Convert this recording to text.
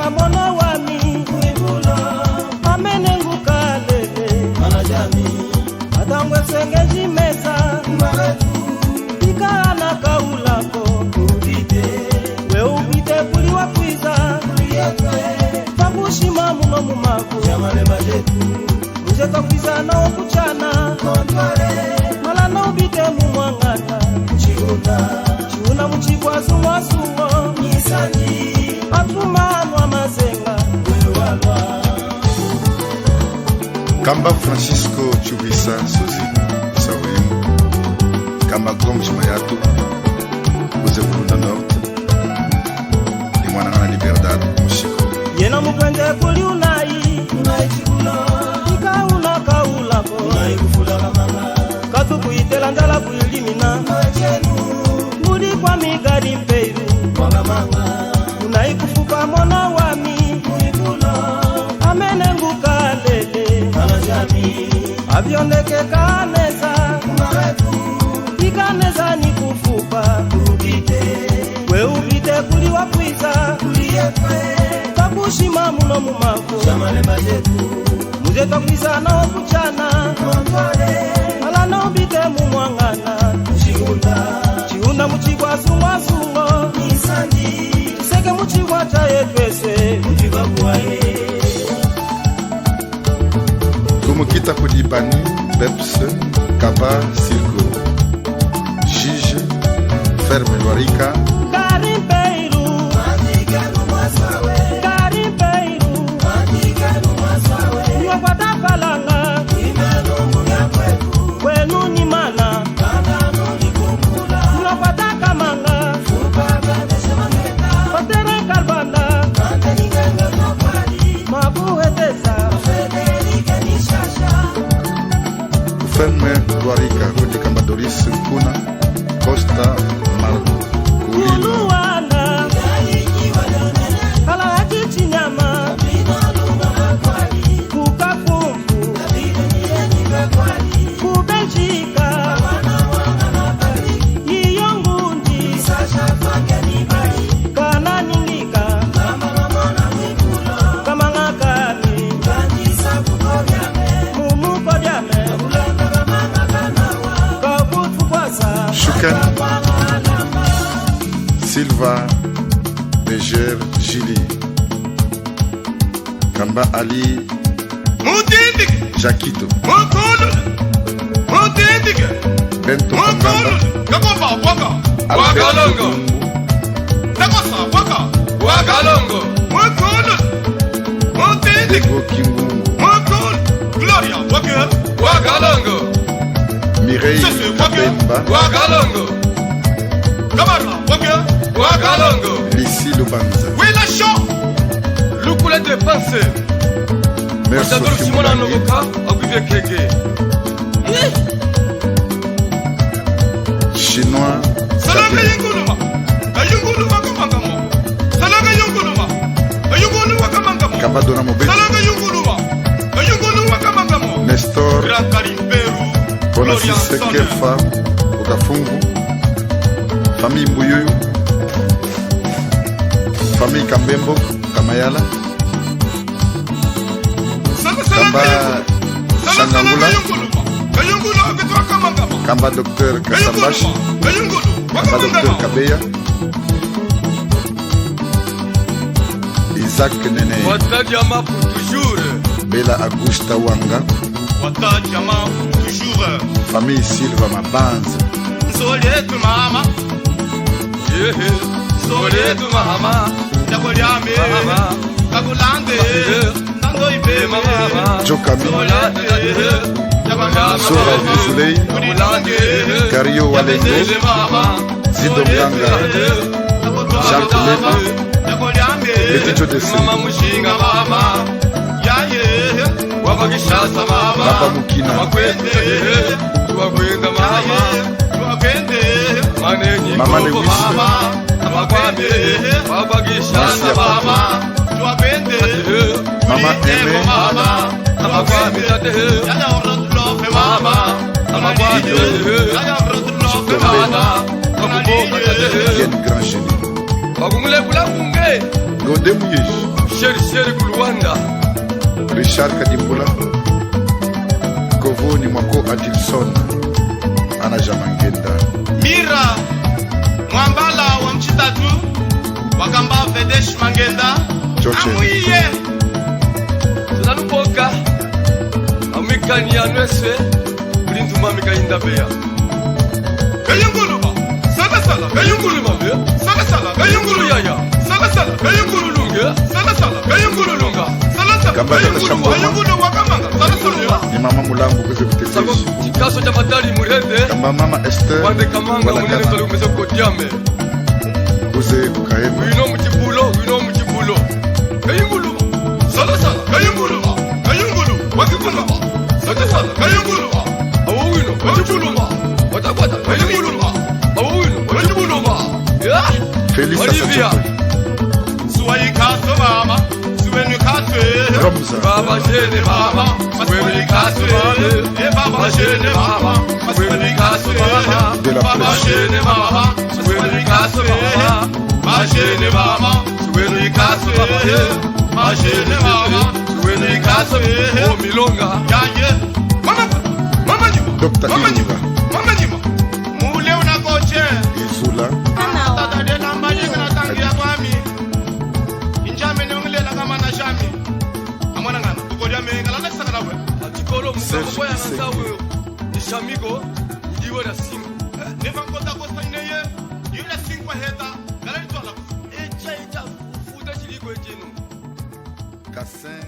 nikufupa mono wami kuibula amenenguka lele anajami atangwe sengeji meza maretu ikana kaulako ubite we ubite kuli wakwiza kuliyekwe fakushima muno mumaku jamale majetu mujeka kwiza na okuchana kontware mala na ubite mumwangata chiuna muchikwazu mwasumo nisanji atumanwa mazenga wewalwa Kamba Francisco Chubisa Sozi Sawimu Kamba Gomj Mayatu Uze Burunda Norte ni mwanangana Liberdad Mushiko yena mupende kuli unai chikulo ikauna kaulako unai kufula kamanga katu kuitela ndala kuilimina majenu muri kwa migari mpeiru wakamanga unai kufupa mona wami kuibulo amenenguka lele anajami avyondeke kaneza maretu ikaneza ni kufupa ubite we ubite kuli wakwiza kuliyekwe takushima muno mumako jamale majetu mujeta kwiza na okuchana kontware ala na ubite mumwangana chiuna muchikwazu mwasumo nisanji seke muchikwa chaye twese muchikakuwaye Kumukita Kudibani Beps Kaba Silko Jige Ferme Lwarika Ferme Lwarika Kudi Kamba Doris Kuna Costa Marco Luanda Kala chinyama Kukakumbu Kubelchika Iyongundi Kana ningika Kamangakani Mumukodyame Chouken Silva Bejer Gili Kamba Ali Mutindik Jakito Mukulu Mutindik Bento Mukulu Kamba Kakofa waka Wakalongo Nakosa waka Wakalongo Mukulu Mutindik Dego Kimbungu Mukulu Gloria waka Wakalongo Mireille Kabemba Wakalongo Kamara waka Wakalongo Lissi Lubanza Oui la chant Lukule de pensée Merci Adol Simona Nogoka Aguve Kege Chinois Salanga yunguluma Ayunguluma kamangamo Salanga yunguluma Ayunguluma kamangamo Kabadona Mobeti Salanga yunguluma Ayunguluma kamangamo Nestor Rakari Peru Bonasise Kefa Okafungu Famille Mbuyuyu Famille Kambembo Kamayala Kamba Shangangula Kamba Docteur Kasambashi Kamba Docteur Kabeya Isaac Nene Watadiama pour toujours Bela Augusta Wanga Watadiama pour toujours Famille Silva Mabanza Soletu mama Soletu mama Takolyame Takulande Tangoibe mama Jokami Sora Vizulei Kario Walengo Zido Mganga Jacques Lema Letijo Desi Baba Mukina Mama Lewisi Masi ya Papa Mama Eme Yen Grand Génie Gonde Mouyeji Sheri Kuluanda Richard Kadimbula Kovuni Mwako Adilson Ana Jamangenda Mira Mwambala wa Mchitatu Wakamba Vedesh Mangenda Choche Amwiye Tunanupoka Amikani ya Nweswe Kulinduma Mikainda Beya Kayunguluba Sala Kayunguluba Sala Kayunguluba Sala Kayungulunga Sala Kayungulunga Ni mama Mulambu kuze kutetezi Chikaso cha Matali Murende Kamba mama Esther Wande Kamanga Munene Kalumeze Kodiame kuze kukaema Wino mchibulo Kayungulu Sala Kayungulu Wakikuna Sala Kayungulu Awo wino Wachibulu Watakwata Kayungulu Awo wino Wachibulu Felix Olivia Suwayi kaso mama Suwenu kaswe Ramza Baba jene mama Suwenu kaswe Baba jene mama Suwenu kaswe Baba jene mama Suwenu kaswe Baba jene mama Suwenu kaswe Baba jene mama Suwenu kaswe O milonga Yaye Mama Jima Dr. Kiunga Mama Jima Mule unakoche Isula Tata de namba jinga na tangi ya kwami Injame niongilela kama na shami Amwana ngana Kukodia menga la nekisa kanawe Achikolo msako kwa ya nasawe Nishamiko Ndiwe na singu Neva mkota kosta ineye Yule singu wa heta Gala nito ala Echa ita Ufuta chiliko ejenu Kassin